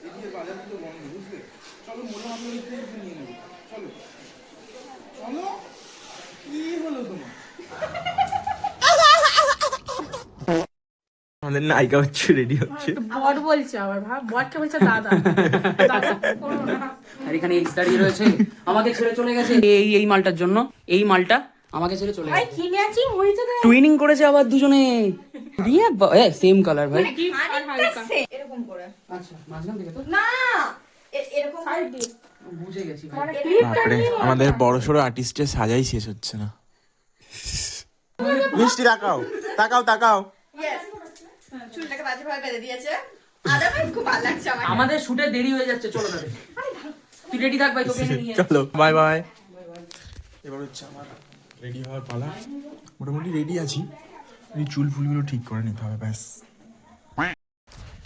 এদিকে বাজার তো বন্ধ, বুঝলে? চলো মোড়ে আমরা একটু নিয়ে নেবো। চলো চলো, কি হলো তোমার? আমাদের নায়িকা হচ্ছে, রেডি হচ্ছে। বর বলছে আবার, ভাব বরকে বলছে দাদা। দাদা করো না। আর এখানে এক্স দাঁড়িয়ে রয়েছে, আমাকে ছেড়ে চলে গেছে এই মালটার জন্য। এই মালটা আমাকে ছেড়ে চলে ভাই গেছে, কি ম্যাচিং হয়েছে রে? টুইনিং করেছে আবার দুজনে। রিয়া সেম কালার ভাই। গিফট আর হালকা এরকম করে আচ্ছা মাঝখান থেকে তো না, এরকম সাইড দিয়ে বুঝে গেছি ভাই। মানে ক্লিপটা বাপরে, নিয়ে আমাদের বড়সড় আর্টিস্টের সাজাই শেষ হচ্ছে না। মিষ্টি তাকাও তাকাও তাকাও। ইয়েস, চুলটাকে বাজেভাবে বেঁধে দিয়েছে। আদারওয়াইজ খুব ভালো লাগছে আমার। আমাদের শুটে দেরি হয়ে যাচ্ছে, চলো তবে তুই রেডি থাক ভাই, তোকে নিয়ে চলো বাই বাই। এবার হচ্ছে আমার রেডি হওয়ার পালা। মোটামুটি রেডি আছি, এই চুল ফুলগুলো ঠিক করে নিতে হবে ব্যাস।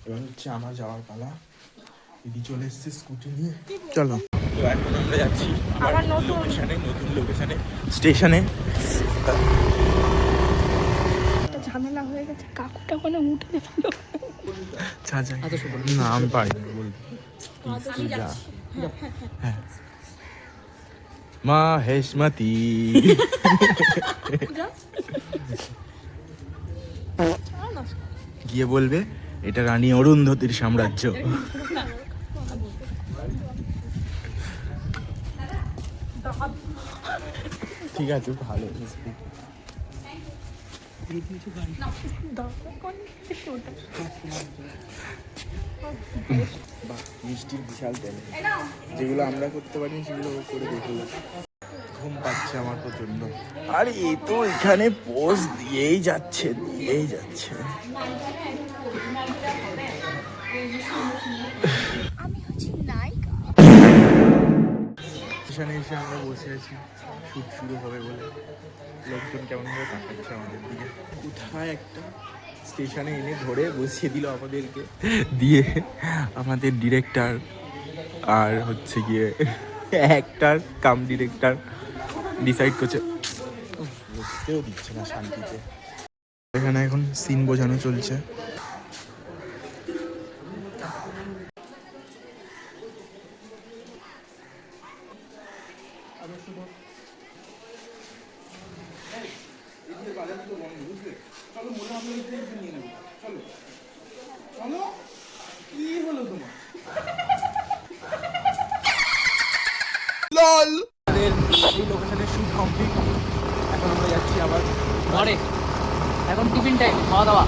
এবার হচ্ছে আমার যাওয়ার পালা। দিদি চলে এসছে স্কুটি নিয়ে, চলো। তো এখন আমরা যাচ্ছি আবার নতুন নতুন লোকেশনে, স্টেশনে। একটা ঝামেলা হয়ে গেছে, কাকুটা ওখানে উঠে দিল। না আমি পারি না বলতে। তুই যা। হ্যাঁ মা হেসমতি। গিয়ে বলবে এটা রানী অরুন্ধতির সাম্রাজ্য। ঠিক আছে ভালো। মিষ্টির বিশাল ট্যালেন্ট, যেগুলো আমরা করতে পারি সেগুলো ও করে দেখে। ঘুম পাচ্ছে আমার প্রচন্ড। আর এই তো এখানে পোজ দিয়েই যাচ্ছে দিয়েই যাচ্ছে। আমি হচ্ছি নায়িকা। স্টেশনে এসে আমরা বসে আছি, শুট শুরু হবে বলে। লোকজন কেমন ভাবে তাকাচ্ছে আমাদের দিকে। কোথায় একটা স্টেশনে এনে ধরে বসিয়ে দিল আমাদেরকে, দিয়ে আমাদের ডিরেক্টর আর হচ্ছে গিয়ে অ্যাক্টর কাম ডিরেক্টর ডিসাইড করছে। বসতেও দিচ্ছে না শান্তিতে। এখানে এখন সিন বোঝানো চলছে। এদিকে বাজার তো বন্ধ, বুঝলে? চলো মোড়ে আমরা একটু নিয়ে নেবো। চলো চলো, কি হলো তোমার? আমাদের এই লোকেশনের শুট কমপ্লিট। এখন আমরা যাচ্ছি আবার ঘরে। এখন টিফিন টাইম, খাওয়া দাওয়া।